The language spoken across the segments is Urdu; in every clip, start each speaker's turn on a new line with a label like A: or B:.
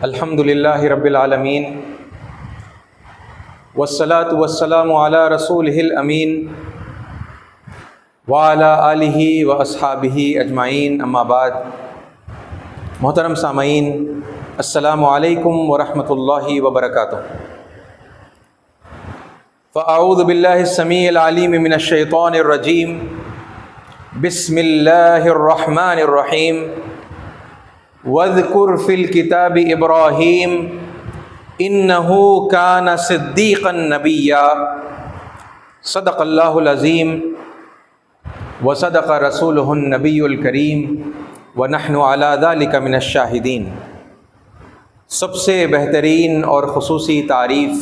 A: الحمدللہ رب العالمین والصلاة والسلام علی رسولہ الامین وعلی آلہ واصحابہ اجمعین، اما بعد۔ محترم سامعین، السلام علیکم ورحمۃ اللہ وبرکاتہ۔ فاعوذ باللہ السمیع العلیم من الشیطان الرجیم، بسم اللہ الرحمن الرحیم۔ وَاذْكُرْ فِي الْكِتَابِ إِبْرَاهِيمَ إِنَّهُ كَانَ صِدِّيقًا نَبِيًّا۔ صدق اللہ العظیم وصدق رسولہ النبی الکریم ونحن علی ذلک من الشاہدین۔ سب سے بہترین اور خصوصی تعریف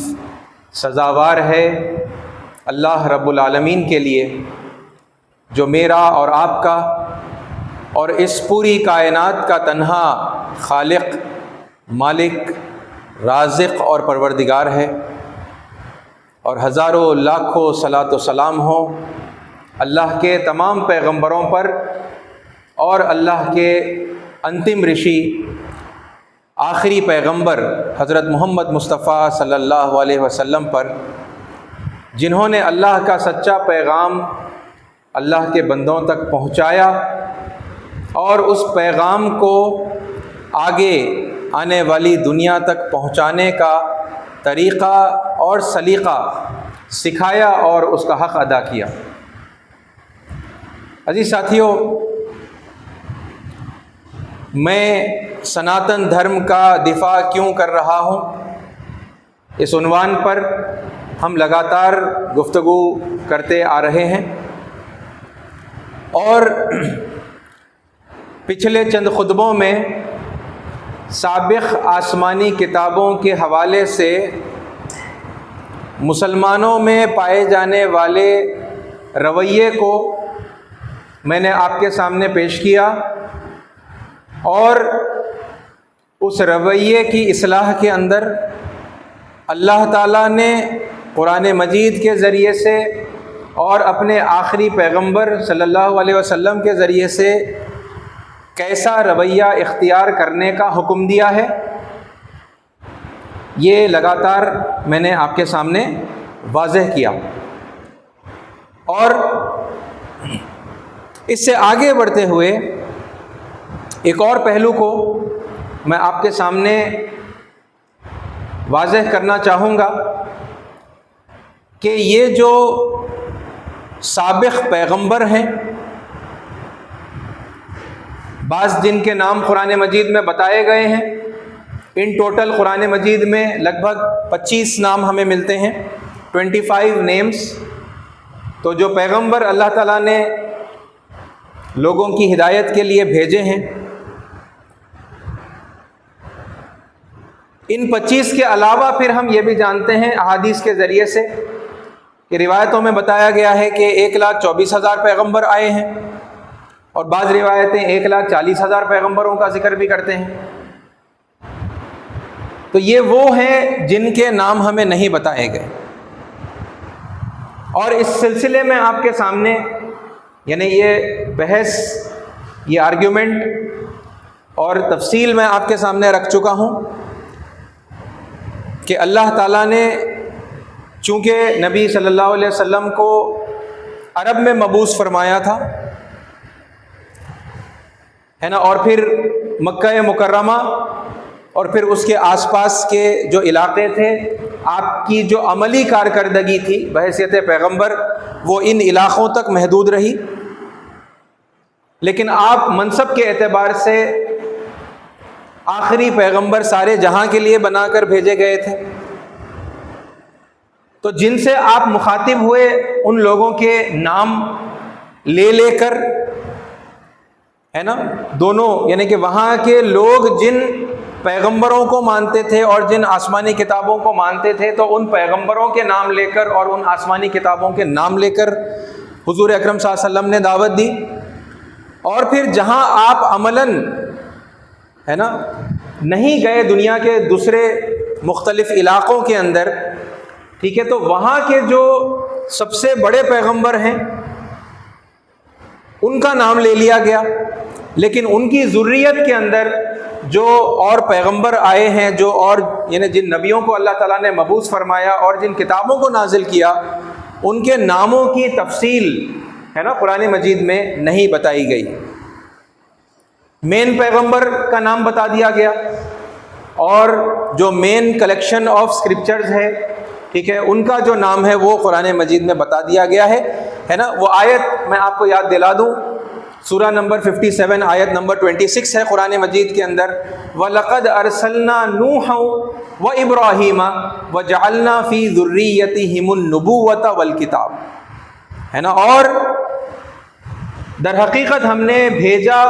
A: سزاوار ہے اللہ رب العالمین کے لیے، جو میرا اور آپ کا اور اس پوری کائنات کا تنہا خالق، مالک، رازق اور پروردگار ہے، اور ہزاروں لاکھوں صلاۃ و سلام ہو اللہ کے تمام پیغمبروں پر اور اللہ کے انتم رشی آخری پیغمبر حضرت محمد مصطفیٰ صلی اللہ علیہ وسلم پر، جنہوں نے اللہ کا سچا پیغام اللہ کے بندوں تک پہنچایا اور اس پیغام کو آگے آنے والی دنیا تک پہنچانے کا طریقہ اور سلیقہ سکھایا اور اس کا حق ادا کیا۔ عزیز ساتھیوں، میں سناتن دھرم کا دفاع کیوں کر رہا ہوں، اس عنوان پر ہم لگاتار گفتگو کرتے آ رہے ہیں، اور پچھلے چند خطبوں میں سابق آسمانی کتابوں کے حوالے سے مسلمانوں میں پائے جانے والے رویے کو میں نے آپ کے سامنے پیش کیا، اور اس رویے کی اصلاح کے اندر اللہ تعالیٰ نے قرآن مجید کے ذریعے سے اور اپنے آخری پیغمبر صلی اللہ علیہ وسلم کے ذریعے سے کیسا رویہ اختیار کرنے کا حکم دیا ہے، یہ لگاتار میں نے آپ کے سامنے واضح کیا۔ اور اس سے آگے بڑھتے ہوئے ایک اور پہلو کو میں آپ کے سامنے واضح کرنا چاہوں گا کہ یہ جو سابق پیغمبر ہیں، بعض جن کے نام قرآن مجید میں بتائے گئے ہیں، ان ٹوٹل قرآن مجید میں لگ بھگ 25 نام ہمیں ملتے ہیں، 25 نیمز۔ تو جو پیغمبر اللہ تعالیٰ نے لوگوں کی ہدایت کے لیے بھیجے ہیں، ان 25 کے علاوہ پھر ہم یہ بھی جانتے ہیں احادیث کے ذریعے سے کہ روایتوں میں بتایا گیا ہے کہ 1,24,000 پیغمبر آئے ہیں، اور بعض روایتیں 1,40,000 پیغمبروں کا ذکر بھی کرتے ہیں۔ تو یہ وہ ہیں جن کے نام ہمیں نہیں بتائے گئے، اور اس سلسلے میں آپ کے سامنے یعنی یہ بحث، یہ آرگیومنٹ اور تفصیل میں آپ کے سامنے رکھ چکا ہوں کہ اللہ تعالیٰ نے چونکہ نبی صلی اللہ علیہ وسلم کو عرب میں مبعوث فرمایا تھا، ہے نا، اور پھر مکہ مکرمہ اور پھر اس کے آس پاس کے جو علاقے تھے، آپ کی جو عملی کارکردگی تھی بحیثیت پیغمبر وہ ان علاقوں تک محدود رہی، لیکن آپ منصب کے اعتبار سے آخری پیغمبر سارے جہاں کے لیے بنا کر بھیجے گئے تھے۔ تو جن سے آپ مخاطب ہوئے ان لوگوں کے نام لے لے کر، ہے نا، دونوں یعنی کہ وہاں کے لوگ جن پیغمبروں کو مانتے تھے اور جن آسمانی کتابوں کو مانتے تھے، تو ان پیغمبروں کے نام لے کر اور ان آسمانی کتابوں کے نام لے کر حضور اکرم صلی اللہ علیہ وسلم نے دعوت دی، اور پھر جہاں آپ عملاً، ہے نا، نہیں گئے دنیا کے دوسرے مختلف علاقوں کے اندر، ٹھیک ہے، تو وہاں کے جو سب سے بڑے پیغمبر ہیں ان کا نام لے لیا گیا، لیکن ان کی ذریت کے اندر جو اور پیغمبر آئے ہیں، جو اور یعنی جن نبیوں کو اللہ تعالیٰ نے مبعوث فرمایا اور جن کتابوں کو نازل کیا، ان کے ناموں کی تفصیل ہے نا قرآن مجید میں نہیں بتائی گئی۔ مین پیغمبر کا نام بتا دیا گیا، اور جو مین کلیکشن آف اسکرپچرز ہے، ٹھیک ہے، ان کا جو نام ہے وہ قرآن مجید میں بتا دیا گیا ہے نا۔ وہ آیت میں آپ کو یاد دلا دوں، سورہ نمبر 57 آیت نمبر 26 ہے قرآن مجید کے اندر، وَلَقَدْ أَرْسَلْنَا نُوحًا وَإِبْرَاهِيمَ وَجَعَلْنَا فِي ذُرِّيَّتِهِمُ النُّبُوَّةَ وَالْكِتَابَ، ہے نا۔ اور در حقیقت ہم نے بھیجا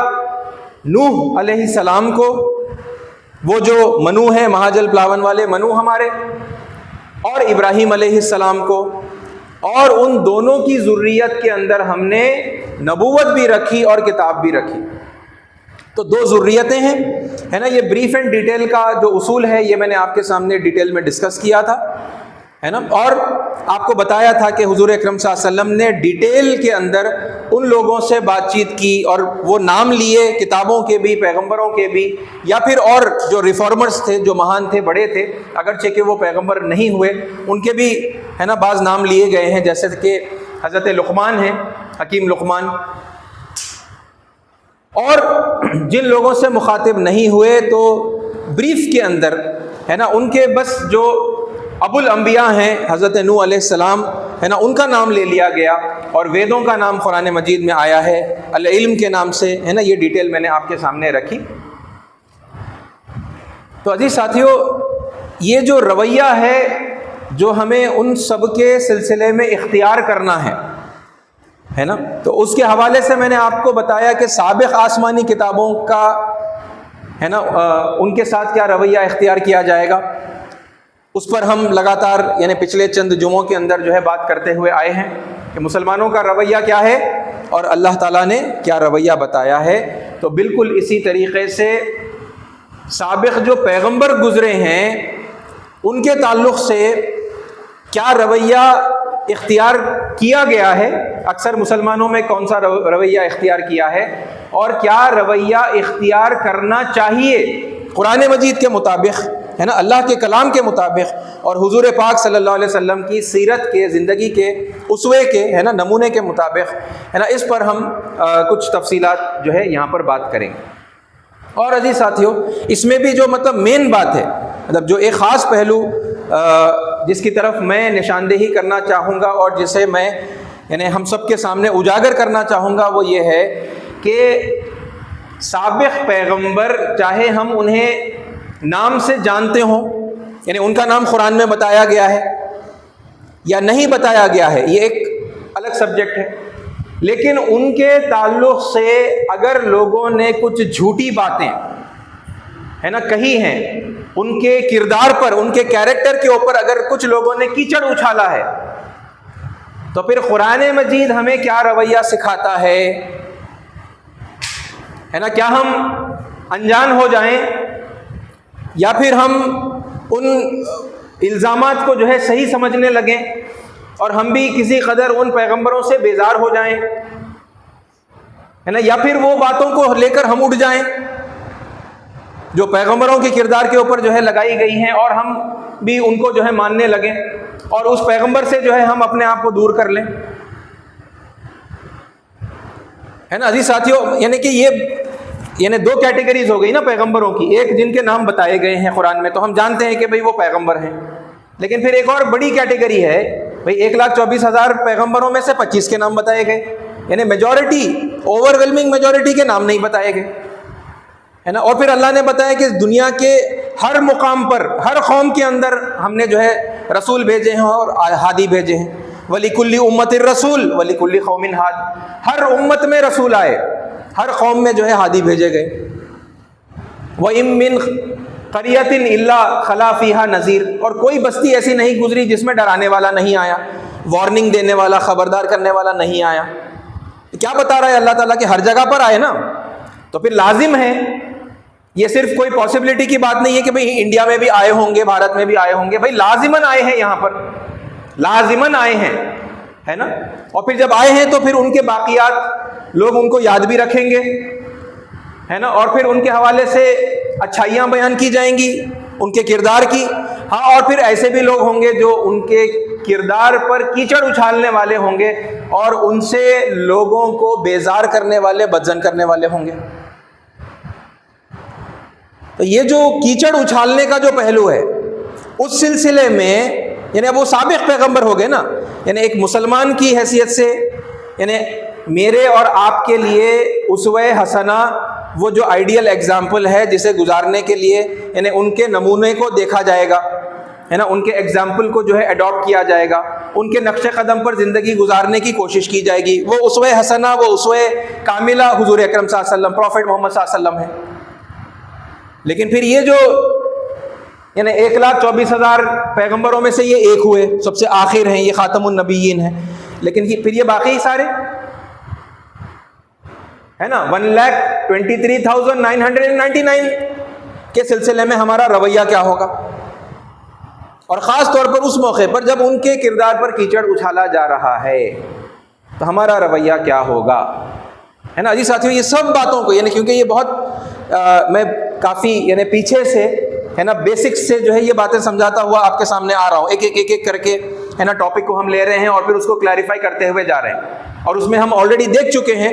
A: نوح علیہ السلام کو، وہ جو منو ہیں مہاجل پلاون والے منو ہمارے، اور ابراہیم علیہ السلام کو، اور ان دونوں کی ذریت کے اندر ہم نے نبوت بھی رکھی اور کتاب بھی رکھی۔ تو دو ذریتیں ہیں، ہے نا۔ یہ بریف اینڈ ڈیٹیل کا جو اصول ہے یہ میں نے آپ کے سامنے ڈیٹیل میں ڈسکس کیا تھا، ہے نا، اور آپ کو بتایا تھا کہ حضور اکرم صلی اللہ علیہ وسلم نے ڈیٹیل کے اندر ان لوگوں سے بات چیت کی اور وہ نام لیے، کتابوں کے بھی، پیغمبروں کے بھی، یا پھر اور جو ریفارمرز تھے، جو مہان تھے، بڑے تھے، اگرچہ کہ وہ پیغمبر نہیں ہوئے، ان کے بھی ہے نا بعض نام لیے گئے ہیں، جیسے کہ حضرت لقمان ہیں، حکیم لقمان۔ اور جن لوگوں سے مخاطب نہیں ہوئے تو بریف کے اندر ہے نا ان کے بس جو ابو الانبیاء ہیں حضرت نوح علیہ السلام، ہے نا، ان کا نام لے لیا گیا، اور ویدوں کا نام قرآن مجید میں آیا ہے العلم کے نام سے، ہے نا۔ یہ ڈیٹیل میں نے آپ کے سامنے رکھی۔ تو عزیز ساتھیوں، یہ جو رویہ ہے جو ہمیں ان سب کے سلسلے میں اختیار کرنا ہے نا، تو اس کے حوالے سے میں نے آپ کو بتایا کہ سابق آسمانی کتابوں کا ہے نا ان کے ساتھ کیا رویہ اختیار کیا جائے گا، اس پر ہم لگاتار یعنی پچھلے چند جمعوں کے اندر جو ہے بات کرتے ہوئے آئے ہیں کہ مسلمانوں کا رویہ کیا ہے اور اللہ تعالیٰ نے کیا رویہ بتایا ہے۔ تو بالکل اسی طریقے سے سابق جو پیغمبر گزرے ہیں ان کے تعلق سے کیا رویہ اختیار کیا گیا ہے، اکثر مسلمانوں میں کون سا رویہ اختیار کیا ہے، اور کیا رویہ اختیار کرنا چاہیے قرآن مجید کے مطابق، ہے نا، اللہ کے کلام کے مطابق، اور حضور پاک صلی اللہ علیہ وسلم کی سیرت کے، زندگی کے، اسوے کے، ہے نا، نمونے کے مطابق، ہے نا۔ اس پر ہم کچھ تفصیلات جو ہے یہاں پر بات کریں گے۔ اور عزیز ساتھیوں، اس میں بھی جو مطلب مین بات ہے، مطلب جو ایک خاص پہلو جس کی طرف میں نشاندہی کرنا چاہوں گا اور جسے میں یعنی ہم سب کے سامنے اجاگر کرنا چاہوں گا، وہ یہ ہے کہ سابق پیغمبر چاہے ہم انہیں نام سے جانتے ہوں، یعنی ان کا نام قرآن میں بتایا گیا ہے یا نہیں بتایا گیا ہے، یہ ایک الگ سبجیکٹ ہے، لیکن ان کے تعلق سے اگر لوگوں نے کچھ جھوٹی باتیں ہے نا کہی ہیں، ان کے کردار پر، ان کے کیریکٹر کے اوپر اگر کچھ لوگوں نے کیچڑ اچھالا ہے، تو پھر قرآن مجید ہمیں کیا رویہ سکھاتا ہے نا۔ کیا ہم انجان ہو جائیں یا پھر ہم ان الزامات کو جو ہے صحیح سمجھنے لگیں اور ہم بھی کسی قدر ان پیغمبروں سے بیزار ہو جائیں، ہے نا، یا پھر وہ باتوں کو لے کر ہم اٹھ جائیں جو پیغمبروں کے کردار کے اوپر جو ہے لگائی گئی ہیں، اور ہم بھی ان کو جو ہے ماننے لگیں اور اس پیغمبر سے جو ہے ہم اپنے آپ کو دور کر لیں، ہے نا۔ عزیز ساتھیوں، یعنی کہ یہ دو کیٹیگریز ہو گئی نا پیغمبروں کی، ایک جن کے نام بتائے گئے ہیں قرآن میں تو ہم جانتے ہیں کہ بھئی وہ پیغمبر ہیں، لیکن پھر ایک اور بڑی کیٹیگری ہے، بھئی 1,24,000 پیغمبروں میں سے 25 کے نام بتائے گئے، یعنی میجورٹی، اوور ویلمنگ میجورٹی کے نام نہیں بتائے گئے، ہے نا۔ اور پھر اللہ نے بتایا کہ دنیا کے ہر مقام پر، ہر قوم کے اندر ہم نے جو ہے رسول بھیجے ہیں اور ہادی بھیجے ہیں، وَلِكُلِّ أُمَّةٍ رَسُولٌ وَلِكُلِّ قَوْمٍ هَادٍ، ہر امت میں رسول آئے، ہر قوم میں جو ہے ہادی بھیجے گئے۔ وَإِن مِّن قَرْيَةٍ إِلَّا خَلَا فِيهَا نَذِيرٌ، اور کوئی بستی ایسی نہیں گزری جس میں ڈرانے والا نہیں آیا، وارننگ دینے والا، خبردار کرنے والا نہیں آیا۔ کیا بتا رہا ہے اللہ تعالیٰ کہ ہر جگہ پر آئے نا، تو پھر لازم ہے، یہ صرف کوئی پاسبلٹی کی بات نہیں ہے کہ بھئی انڈیا میں بھی آئے ہوں گے، بھارت میں بھی آئے ہوں گے، بھئی لازماً آئے ہیں، یہاں پر لازماً آئے ہیں، ہے نا۔ اور پھر جب آئے ہیں تو پھر ان کے باقیات لوگ ان کو یاد بھی رکھیں گے، ہے نا, اور پھر ان کے حوالے سے اچھائیاں بیان کی جائیں گی ان کے کردار کی. ہاں, اور پھر ایسے بھی لوگ ہوں گے جو ان کے کردار پر کیچڑ اچھالنے والے ہوں گے اور ان سے لوگوں کو بیزار کرنے والے, بدظن کرنے والے ہوں گے. تو یہ جو کیچڑ اچھالنے کا جو پہلو ہے اس سلسلے میں, یعنی اب وہ سابق پیغمبر ہو گئے نا, یعنی ایک مسلمان کی حیثیت سے, یعنی میرے اور آپ کے لیے اسوہ حسنہ وہ جو آئیڈیل ایگزامپل ہے جسے گزارنے کے لیے, یعنی ان کے نمونے کو دیکھا جائے گا, ہے نا, ان کے ایگزامپل کو جو ہے اڈاپٹ کیا جائے گا, ان کے نقش قدم پر زندگی گزارنے کی کوشش کی جائے گی. وہ اسوہ حسنہ, وہ اسوہ کاملہ حضور اکرم صلی اللہ علیہ وسلم, پروفٹ محمد صلی اللہ علیہ وسلم ہے. لیکن پھر یہ جو یعنی 1,24,000 پیغمبروں میں سے یہ ایک ہوئے, سب سے آخر ہیں, یہ خاتم النبیین ہیں, لیکن پھر یہ باقی سارے ہے نا 1,23,999 کے سلسلے میں ہمارا رویہ کیا ہوگا, اور خاص طور پر اس موقع پر جب ان کے کردار پر کیچڑ اچھالا جا رہا ہے تو ہمارا رویہ کیا ہوگا, ہے نا جی ساتھیوں. یہ سب باتوں کو, یعنی کیونکہ یہ بہت میں کافی یعنی پیچھے سے ہے نا بیسکس سے جو ہے یہ باتیں سمجھاتا ہوا آپ کے سامنے آ رہا ہوں, ایک کر کے ہے نا ٹاپک کو ہم لے رہے ہیں اور پھر اس کو کلیریفائی کرتے ہوئے جا رہے ہیں. اور اس میں ہم آلریڈی دیکھ چکے ہیں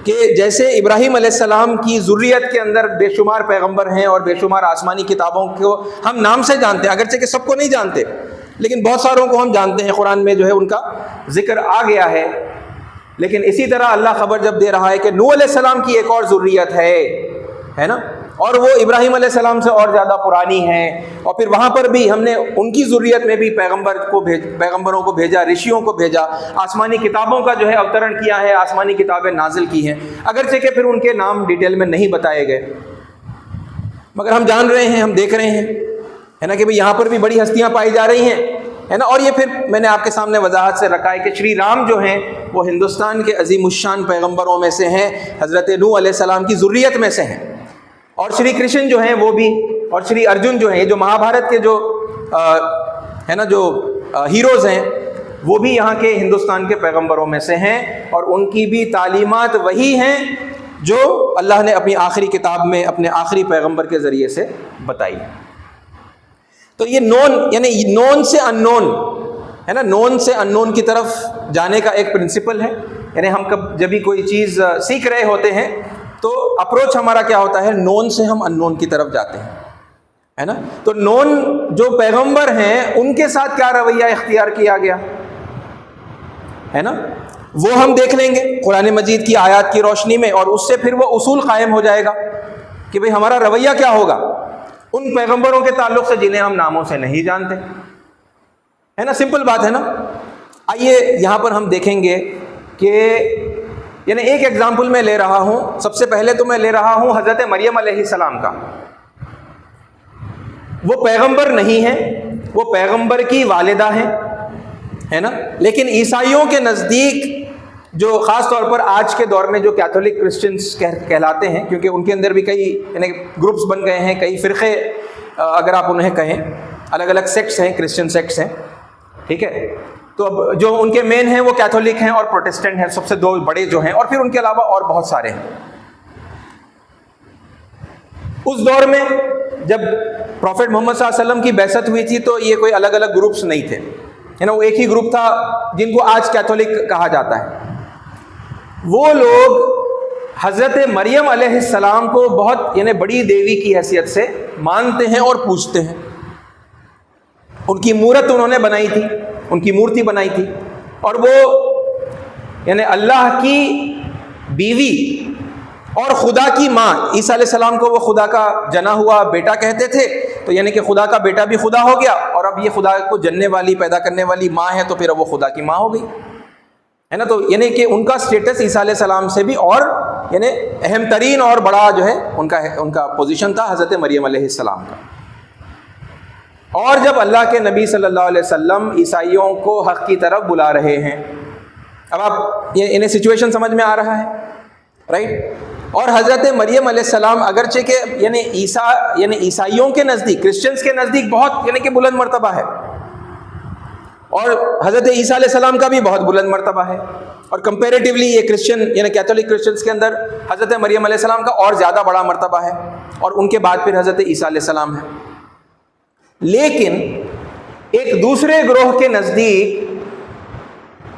A: کہ جیسے ابراہیم علیہ السلام کی ذریت کے اندر بے شمار پیغمبر ہیں اور بے شمار آسمانی کتابوں کو ہم نام سے جانتے ہیں, اگرچہ کہ سب کو نہیں جانتے لیکن بہت ساروں کو ہم جانتے ہیں, قرآن میں جو ہے ان کا ذکر آ گیا ہے. لیکن اسی طرح اللہ خبر جب دے رہا ہے کہ نوح علیہ السلام کی ایک اور ذریت ہے نا, اور وہ ابراہیم علیہ السلام سے اور زیادہ پرانی ہیں, اور پھر وہاں پر بھی ہم نے ان کی ذریت میں بھی پیغمبروں کو بھیجا, رشیوں کو بھیجا, آسمانی کتابوں کا جو ہے اوترن کیا ہے, آسمانی کتابیں نازل کی ہیں, اگرچہ کہ پھر ان کے نام ڈیٹیل میں نہیں بتائے گئے, مگر ہم جان رہے ہیں, ہم دیکھ رہے ہیں ہے نا کہ بھئی یہاں پر بھی بڑی ہستیاں پائی جا رہی ہیں, ہے نا. اور یہ پھر میں نے آپ کے سامنے وضاحت سے رکھا ہے کہ شری رام جو ہیں وہ ہندوستان کے عظیم الشان پیغمبروں میں سے ہیں, حضرت نوح علیہ السلام کی ذریت میں سے ہیں, اور شری کرشن جو ہیں وہ بھی, اور شری ارجن جو ہیں, یہ جو مہا بھارت کے جو ہے نا جو ہیروز ہیں وہ بھی یہاں کے ہندوستان کے پیغمبروں میں سے ہیں, اور ان کی بھی تعلیمات وہی ہیں جو اللہ نے اپنی آخری کتاب میں اپنے آخری پیغمبر کے ذریعے سے بتائی. تو یہ یعنی نون سے ان نون ہے نا, نون سے ان نون کی طرف جانے کا ایک پرنسپل ہے. یعنی ہم جب بھی کوئی چیز سیکھ رہے ہوتے ہیں تو اپروچ ہمارا کیا ہوتا ہے, نون سے ہم ان نون کی طرف جاتے ہیں, ہے نا. تو نون جو پیغمبر ہیں ان کے ساتھ کیا رویہ اختیار کیا گیا ہے نا, وہ ہم دیکھ لیں گے قرآن مجید کی آیات کی روشنی میں, اور اس سے پھر وہ اصول قائم ہو جائے گا کہ بھئی ہمارا رویہ کیا ہوگا ان پیغمبروں کے تعلق سے جنہیں ہم ناموں سے نہیں جانتے, ہے نا. سمپل بات ہے نا. آئیے یہاں پر ہم دیکھیں گے کہ یعنی ایک ایگزامپل میں لے رہا ہوں. سب سے پہلے تو میں لے رہا ہوں حضرت مریم علیہ السلام کا. وہ پیغمبر نہیں ہیں, وہ پیغمبر کی والدہ ہیں, ہے نا. لیکن عیسائیوں کے نزدیک جو خاص طور پر آج کے دور میں جو کیتھولک کرسچنس کہلاتے ہیں, کیونکہ ان کے اندر بھی کئی یعنی گروپس بن گئے ہیں, کئی فرقے اگر آپ انہیں کہیں, الگ الگ سیکٹس ہیں, کرسچن سیکٹس ہیں, ٹھیک ہے. تو اب جو ان کے مین ہیں وہ کیتھولک ہیں اور پروٹسٹنٹ ہیں, سب سے دو بڑے جو ہیں, اور پھر ان کے علاوہ اور بہت سارے ہیں. اس دور میں جب پروفٹ محمد صلی اللہ علیہ وسلم کی بعثت ہوئی تھی تو یہ کوئی الگ الگ گروپس نہیں تھے, ہے نا. وہ ایک ہی گروپ تھا جن کو آج کیتھولک کہا جاتا ہے. وہ لوگ حضرت مریم علیہ السلام کو بہت یعنی بڑی دیوی کی حیثیت سے مانتے ہیں اور پوجتے ہیں. ان کی مورت انہوں نے بنائی تھی, ان کی مورتی بنائی تھی, اور وہ یعنی اللہ کی بیوی اور خدا کی ماں عیسیٰ علیہ السلام کو وہ خدا کا جنا ہوا بیٹا کہتے تھے. تو یعنی کہ خدا کا بیٹا بھی خدا ہو گیا, اور اب یہ خدا کو جننے والی پیدا کرنے والی ماں ہے, تو پھر اب وہ خدا کی ماں ہو گئی, ہے نا. تو یعنی کہ ان کا سٹیٹس عیسیٰ علیہ السلام سے بھی اور یعنی اہم ترین اور بڑا جو ہے ان کا پوزیشن تھا حضرت مریم علیہ السلام کا. اور جب اللہ کے نبی صلی اللہ علیہ وسلم عیسائیوں کو حق کی طرف بلا رہے ہیں, اب آپ یہ انہیں سچویشن سمجھ میں آ رہا ہے, رائٹ. اور حضرت مریم علیہ السلام اگرچہ کہ یعنی عیسائیوں کے نزدیک, کرسچنس کے نزدیک بہت یعنی کہ بلند مرتبہ ہے, اور حضرت عیسیٰ علیہ السلام کا بھی بہت بلند مرتبہ ہے، اور کمپیریٹیولی یہ کرسچن یعنی کیتھولک کرسچنس کے اندر حضرت مریم علیہ السلام کا اور زیادہ بڑا مرتبہ ہے، اور ان کے بعد پھر حضرت عیسیٰ علیہ السلام ہے۔ لیکن ایک دوسرے گروہ کے نزدیک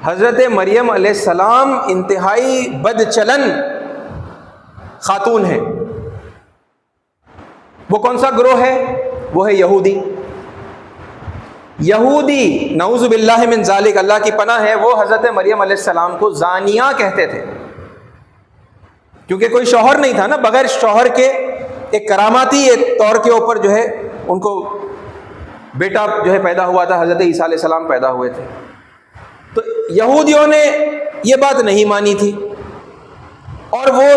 A: حضرت مریم علیہ السلام انتہائی بد چلن خاتون ہے۔ وہ کون سا گروہ ہے؟ وہ ہے یہودی۔ یہودی نعوذ باللہ من ذالک، اللہ کی پناہ ہے، وہ حضرت مریم علیہ السلام کو زانیہ کہتے تھے، کیونکہ کوئی شوہر نہیں تھا نا، بغیر شوہر کے ایک کراماتی طور کے اوپر جو ہے ان کو بیٹا جو ہے پیدا ہوا تھا، حضرت عیسیٰ علیہ السلام پیدا ہوئے تھے۔ تو یہودیوں نے یہ بات نہیں مانی تھی، اور وہ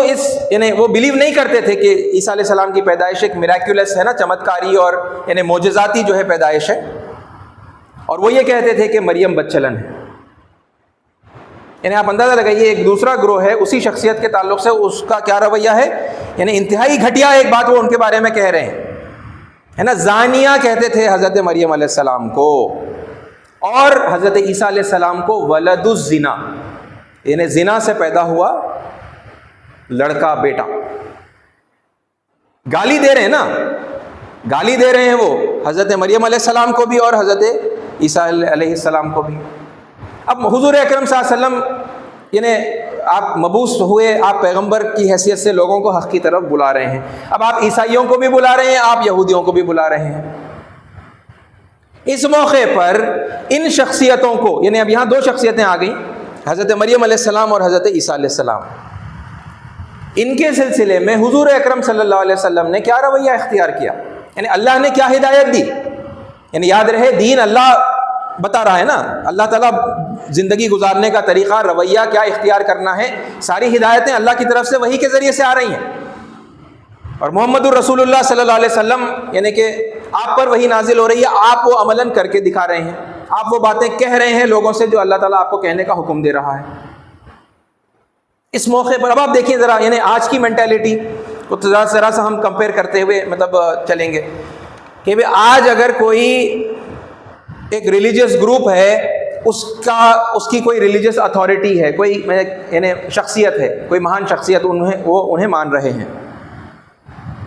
A: یعنی وہ بلیو نہیں کرتے تھے کہ عیسیٰ علیہ السلام کی پیدائش ایک میراکولس ہے نا، چمتکاری اور یعنی معجزاتی جو ہے پیدائش ہے، اور وہ یہ کہتے تھے کہ مریم بدچلن ہے۔ یعنی آپ اندازہ لگائیے، ایک دوسرا گروہ ہے اسی شخصیت کے تعلق سے، اس کا کیا رویہ ہے، یعنی انتہائی گھٹیا ایک بات وہ ان کے بارے میں کہہ رہے ہیں، ہے نا، زانیہ کہتے تھے حضرت مریم علیہ السلام کو، اور حضرت عیسیٰ علیہ السلام کو ولد الزنا، یعنی زنا سے پیدا ہوا لڑکا، بیٹا۔ گالی دے رہے ہیں نا، گالی دے رہے ہیں وہ حضرت مریم علیہ السلام کو بھی اور حضرت عیسیٰ علیہ السلام کو بھی۔ اب حضور اکرم صلی اللہ علیہ وسلم یعنی آپ مبعوث ہوئے، آپ پیغمبر کی حیثیت سے لوگوں کو حق کی طرف بلا رہے ہیں، اب آپ عیسائیوں کو بھی بلا رہے ہیں، آپ یہودیوں کو بھی بلا رہے ہیں۔ اس موقع پر ان شخصیتوں کو، یعنی اب یہاں دو شخصیتیں آ گئیں، حضرت مریم علیہ السلام اور حضرت عیسیٰ علیہ السلام، ان کے سلسلے میں حضور اکرم صلی اللہ علیہ وسلم نے کیا رویہ اختیار کیا، یعنی اللہ نے کیا ہدایت دی۔ یعنی یاد رہے، دین اللہ بتا رہا ہے نا، اللہ تعالیٰ زندگی گزارنے کا طریقہ، رویہ کیا اختیار کرنا ہے، ساری ہدایتیں اللہ کی طرف سے وحی کے ذریعے سے آ رہی ہیں، اور محمد الرسول اللہ صلی اللہ علیہ وسلم یعنی کہ آپ پر وحی نازل ہو رہی ہے، آپ وہ عملاً کر کے دکھا رہے ہیں، آپ وہ باتیں کہہ رہے ہیں لوگوں سے جو اللہ تعالیٰ آپ کو کہنے کا حکم دے رہا ہے۔ اس موقع پر اب آپ دیکھیں ذرا، یعنی آج کی مینٹیلٹی کو ذرا سا ہم کمپیئر کرتے ہوئے مطلب چلیں گے کہ آج اگر کوئی ایک ریلیجیس گروپ ہے، اس کی کوئی ریلیجیس اتھارٹی ہے، کوئی یعنی شخصیت ہے، کوئی مہان شخصیت، وہ انہیں مان رہے ہیں،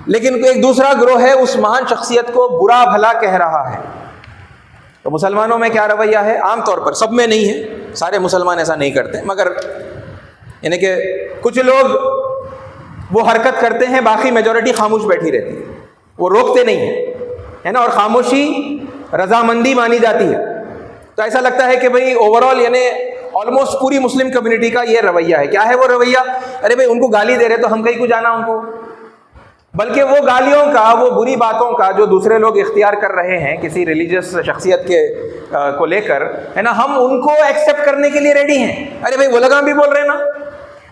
A: لیکن ایک دوسرا گروہ ہے اس مہان شخصیت کو برا بھلا کہہ رہا ہے، تو مسلمانوں میں کیا رویہ ہے؟ عام طور پر، سب میں نہیں ہے، سارے مسلمان ایسا نہیں کرتے، مگر یعنی کہ کچھ لوگ وہ حرکت کرتے ہیں، باقی میجورٹی خاموش بیٹھی رہتی ہے، وہ روکتے نہیں ہیں، ہے نا، اور خاموشی رضامندی مانی جاتی ہے۔ تو ایسا لگتا ہے کہ بھئی اوور آل یعنی آلموسٹ پوری مسلم کمیونٹی کا یہ رویہ ہے۔ کیا ہے وہ رویہ؟ ارے بھئی ان کو گالی دے رہے تو ہم کہیں کو جانا ان کو، بلکہ وہ گالیوں کا، وہ بری باتوں کا جو دوسرے لوگ اختیار کر رہے ہیں کسی ریلیجیس شخصیت کے کو لے کر، ہے نا، ہم ان کو ایکسیپٹ کرنے کے لیے ریڈی ہیں۔ ارے بھئی وہ لگا بھی بول رہے نا،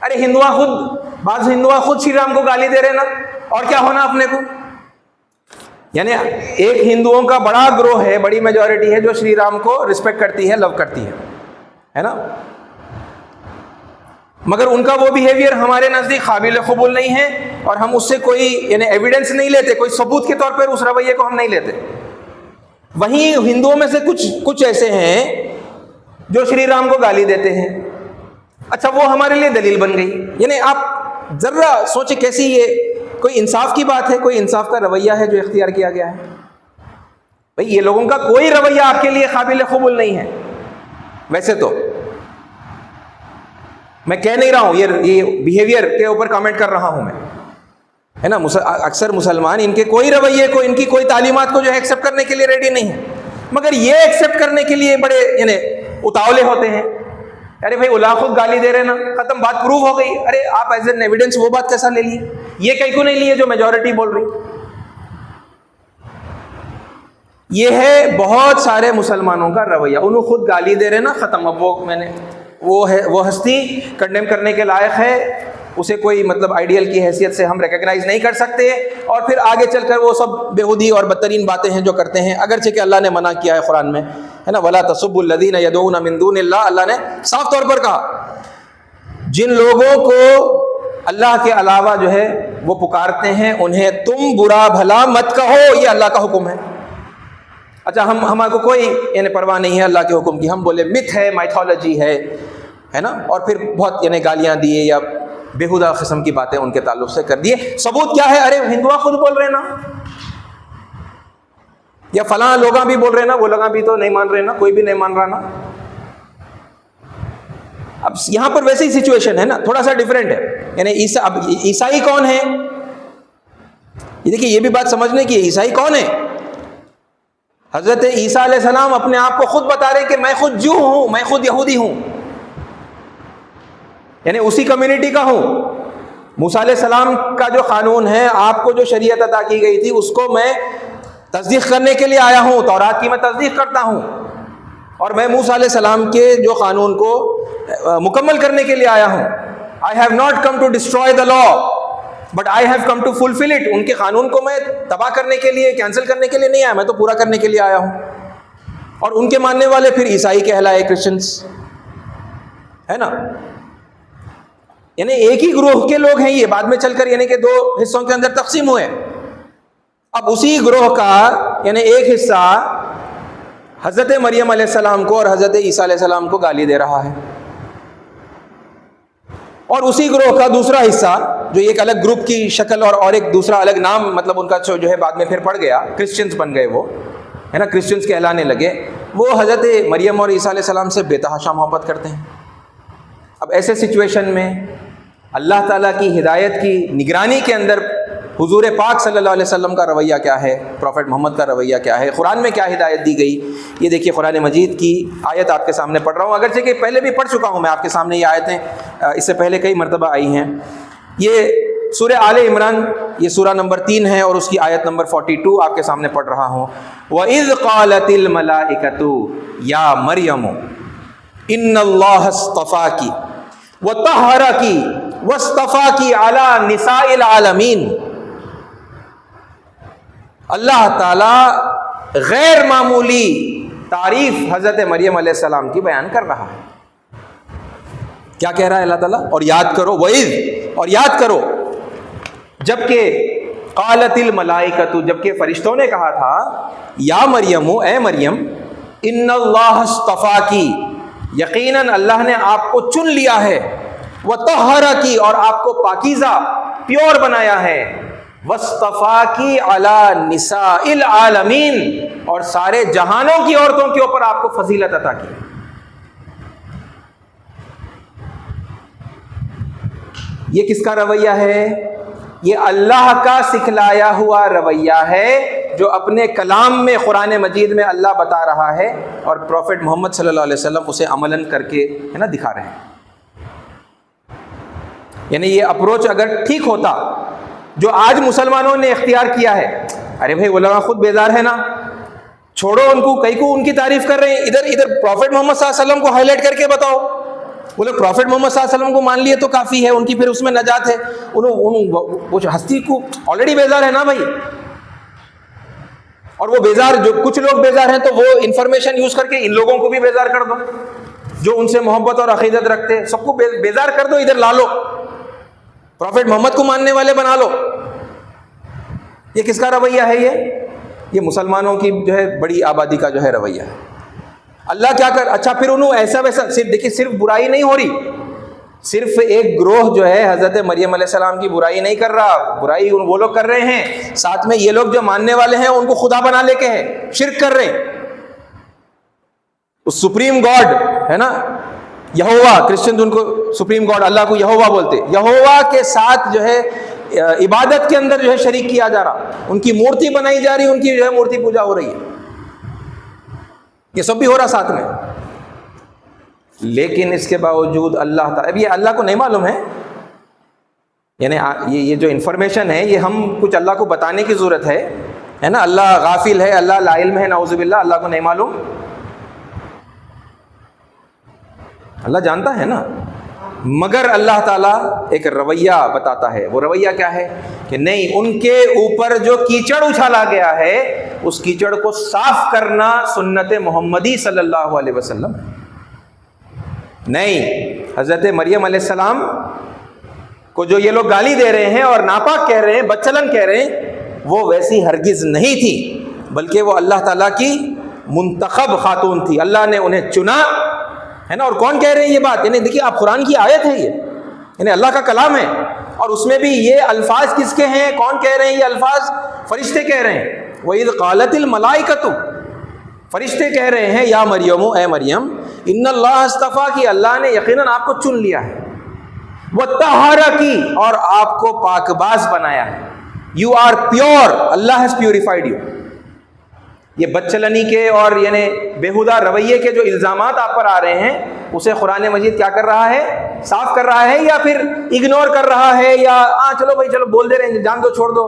A: ارے بعض ہندوؤں خود شری رام کو گالی دے رہے نا، اور کیا ہونا اپنے کو؟ یعنی ایک ہندوؤں کا بڑا گروہ ہے، بڑی میجورٹی ہے جو شری رام کو رسپیکٹ کرتی ہے، لو کرتی ہے نا، مگر ان کا وہ بیہیویئر ہمارے نزدیک قابل قبول نہیں ہے، اور ہم اس سے کوئی یعنی ایویڈنس نہیں لیتے، کوئی ثبوت کے طور پر اس رویے کو ہم نہیں لیتے۔ وہیں ہندوؤں میں سے کچھ ایسے ہیں جو شری رام کو گالی دیتے ہیں، اچھا وہ ہمارے لیے دلیل بن گئی۔ یعنی آپ ذرا سوچیں کیسی یہ کوئی انصاف کی بات ہے، کوئی انصاف کا رویہ ہے جو اختیار کیا گیا ہے؟ بھئی یہ لوگوں کا کوئی رویہ آپ کے لیے قابل قبول نہیں ہے۔ ویسے تو میں کہہ نہیں رہا ہوں، یہ بیہیویئر کے اوپر کامنٹ کر رہا ہوں میں، ہے نا، اکثر مسلمان ان کے کوئی رویے کو، ان کی کوئی تعلیمات کو جو ہے ایکسیپٹ کرنے کے لیے ریڈی نہیں ہے، مگر یہ ایکسیپٹ کرنے کے لیے بڑے یعنی اتاولے ہوتے ہیں۔ ارے بھائی اللہ خود گالی دے رہے نا، ختم، بات پروف ہو گئی۔ ارے آپ ایز این ایویڈنس وہ بات کیسا لے لیے؟ یہ کہیں کو نہیں لیے جو میجورٹی بول رہی۔ یہ ہے بہت سارے مسلمانوں کا رویہ، انہوں خود گالی دے رہے نا، ختم، اب وہ ہستی کنڈیم کرنے کے لائق ہے، اسے کوئی مطلب آئیڈیل کی حیثیت سے ہم ریکگنائز نہیں کر سکتے، اور پھر آگے چل کر وہ سب بےہودی اور بدترین باتیں ہیں جو کرتے ہیں، اگرچہ کہ اللہ نے منع کیا ہے قرآن میں، ہے نا، وَلَا تَسُبُّوا الَّذِينَ يَدْعُونَ مِن دُونِ اللَّهِ، اللہ نے صاف طور پر کہا جن لوگوں کو اللہ کے علاوہ جو ہے وہ پکارتے ہیں انہیں تم برا بھلا مت کہو، یہ اللہ کا حکم ہے۔ اچھا ہمارے کو کوئی یعنی پرواہ نہیں ہے اللہ کے حکم کی، ہم بولے متھ ہے، مائتھولوجی ہے نا، اور پھر بہت یعنی گالیاں دیے یا بےہودہ قسم کی باتیں ان کے تعلق سے کر دیے. ثبوت کیا ہے؟ ارے ہندوؤں خود بول رہے نا، یا فلاں لوگاں بھی بول رہے نا، وہ لوگاں بھی تو نہیں مان رہے نا، کوئی بھی نہیں مان رہا نا. اب یہاں پر ویسی سچویشن ہے نا، تھوڑا سا ڈیفرنٹ ہے. یعنی اب عیسائی کون ہے؟ یہ دیکھیے، یہ بھی بات سمجھنے کی ہے. عیسائی کون ہے؟ حضرت عیسیٰ علیہ السلام اپنے آپ کو خود بتا رہے کہ میں خود جو ہوں، میں خود یہودی ہوں، یعنی اسی کمیونٹی کا ہوں. موسیٰ علیہ السلام کا جو قانون ہے، آپ کو جو شریعت عطا کی گئی تھی، اس کو میں تصدیق کرنے کے لیے آیا ہوں. تورات کی میں تصدیق کرتا ہوں، اور میں موسیٰ علیہ السلام کے جو قانون کو مکمل کرنے کے لیے آیا ہوں. I have not come to destroy the law, but I have come to fulfill it. ان کے قانون کو میں تباہ کرنے کے لیے، کینسل کرنے کے لیے نہیں آیا، میں تو پورا کرنے کے لیے آیا ہوں. اور ان کے ماننے والے پھر عیسائی کہلائے، کرسچنس، ہے نا. یعنی ایک ہی گروہ کے لوگ ہیں یہ، بعد میں چل کر یعنی کہ دو حصوں کے اندر تقسیم ہوئے. اب اسی گروہ کا یعنی ایک حصہ حضرت مریم علیہ السلام کو اور حضرت عیسیٰ علیہ السلام کو گالی دے رہا ہے، اور اسی گروہ کا دوسرا حصہ جو ایک الگ گروپ کی شکل اور ایک دوسرا الگ نام مطلب ان کا جو ہے بعد میں پھر پڑ گیا، کرسچنز بن گئے، وہ ہے نا، کرسچنز کہلانے لگے. وہ حضرت مریم اور عیسیٰ علیہ السلام سے بے تحاشا محبت کرتے ہیں. اب ایسے سچویشن میں اللہ تعالیٰ کی ہدایت کی نگرانی کے اندر حضور پاک صلی اللہ علیہ وسلم کا رویہ کیا ہے، پروفٹ محمد کا رویہ کیا ہے، قرآن میں کیا ہدایت دی گئی. یہ دیکھیے قرآن مجید کی آیت آپ کے سامنے پڑھ رہا ہوں، اگرچہ کہ پہلے بھی پڑھ چکا ہوں میں آپ کے سامنے. یہ آیتیں اس سے پہلے کئی مرتبہ آئی ہیں. یہ سورہ آل عمران، یہ سورہ نمبر 3 ہے، اور اس کی آیت نمبر 42 آپ کے سامنے پڑھ رہا ہوں. وَإِذْ قَالَتِ الْمَلَائِكَةُ يَا مَرْيَمُ إِنَّ اللَّهَ اصْطَفَاكِ وَطَهَّرَكِ وَاصْطَفَاكِ عَلَى نِسَاءِ الْعَالَمِينَ. اللہ تعالی غیر معمولی تعریف حضرت مریم علیہ السلام کی بیان کر رہا ہے. کیا کہہ رہا ہے اللہ تعالیٰ؟ اور یاد کرو، وَإِذْ، اور یاد کرو جبکہ قالت الملائکۃ، جبکہ فرشتوں نے کہا تھا، یا مریم، اے مریم، ان اللہ اصطفاکی، یقیناً اللہ نے آپ کو چن لیا ہے، وطہرکی، اور آپ کو پاکیزہ پیور بنایا ہے، واصطفاکی علی نساء العالمین، اور سارے جہانوں کی عورتوں کے اوپر آپ کو فضیلت عطا کی. یہ کس کا رویہ ہے؟ یہ اللہ کا سکھلایا ہوا رویہ ہے، جو اپنے کلام میں قرآن مجید میں اللہ بتا رہا ہے، اور پروفٹ محمد صلی اللہ علیہ وسلم اسے عملاً کر کے ہے نا دکھا رہے ہیں. یعنی یہ اپروچ اگر ٹھیک ہوتا جو آج مسلمانوں نے اختیار کیا ہے، ارے بھائی وہ لوگ خود بیزار ہے نا، چھوڑو ان کو، کئی کو ان کی تعریف کر رہے ہیں، ادھر پروفٹ محمد صلی اللہ علیہ وسلم کو ہائی لائٹ کر کے بتاؤ. وہ لوگ پروفٹ محمد صلی اللہ علیہ وسلم کو مان لیے تو کافی ہے، ان کی پھر اس میں نجات ہے. وہ ہستی کو آلریڈی بیزار ہے نا بھائی، اور وہ بیزار، جو کچھ لوگ بیزار ہیں تو وہ انفارمیشن یوز کر کے ان لوگوں کو بھی بیزار کر دو، جو ان سے محبت اور عقیدت رکھتے ہیں، سب کو بیزار کر دو، ادھر لا لو، پروفٹ محمد کو ماننے والے بنا لو. یہ کس کا رویہ ہے؟ یہ مسلمانوں کی جو ہے بڑی آبادی کا جو ہے رویہ ہے. اللہ کیا کر، اچھا پھر انہوں ایسا ویسا، صرف دیکھیے صرف برائی نہیں ہو رہی، صرف ایک گروہ جو ہے حضرت مریم علیہ السلام کی برائی نہیں کر رہا، برائی وہ لوگ کر رہے ہیں، ساتھ میں یہ لوگ جو ماننے والے ہیں ان کو خدا بنا لے کے ہیں، شرک کر رہے ہیں. اس سپریم گاڈ ہے نا یہوہ، کرسچن ان کو سپریم گاڈ اللہ کو یہوہ بولتے، یہوہ کے ساتھ جو ہے عبادت کے اندر جو ہے شریک کیا جا رہا، ان کی مورتی بنائی جا رہی، ان کی جو ہے مورتی پوجا ہو رہی ہے. یہ سب بھی ہو رہا ساتھ میں. لیکن اس کے باوجود اللہ تعالیٰ، اب یہ اللہ کو نہیں معلوم ہے، یعنی یہ جو انفارمیشن ہے یہ ہم کچھ اللہ کو بتانے کی ضرورت ہے نا. اللہ غافل ہے، اللہ لا علم ہے، نعوذ باللہ، اللہ کو نہیں معلوم. اللہ جانتا ہے نا، مگر اللہ تعالیٰ ایک رویہ بتاتا ہے. وہ رویہ کیا ہے کہ نہیں، ان کے اوپر جو کیچڑ اچھالا گیا ہے اس کیچڑ کو صاف کرنا سنت محمدی صلی اللہ علیہ وسلم. نہیں، حضرت مریم علیہ السلام کو جو یہ لوگ گالی دے رہے ہیں اور ناپاک کہہ رہے ہیں، بدچلن کہہ رہے ہیں، وہ ویسی ہرگز نہیں تھی. بلکہ وہ اللہ تعالیٰ کی منتخب خاتون تھی، اللہ نے انہیں چنا، ہے نا۔ اور کون کہہ رہے ہیں یہ بات؟ یعنی دیکھیے آپ، قرآن کی آیت ہے یہ، یعنی اللہ کا کلام ہے، اور اس میں بھی یہ الفاظ کس کے ہیں؟ کون کہہ رہے ہیں یہ الفاظ؟ فرشتے کہہ رہے ہیں۔ وَإِذْ قَالَتِ الْمَلَائِكَةُ، فرشتے کہہ رہے ہیں یا مریم، اے مریم، ان اللہ اصطفیٰ کی، اللہ نے یقیناً آپ کو چن لیا ہے، وَطَہَّرَكِ، اور آپ کو پاک باز بنایا ہے، you are pure, Allah has purified you. یہ بدچلنی کے اور یعنی بیہودہ رویے کے جو الزامات آپ پر آ رہے ہیں، اسے قرآن مجید کیا کر رہا ہے؟ صاف کر رہا ہے، یا پھر اگنور کر رہا ہے، یا چلو بھائی چلو بول دے رہے ہیں، جان دو، چھوڑ دو،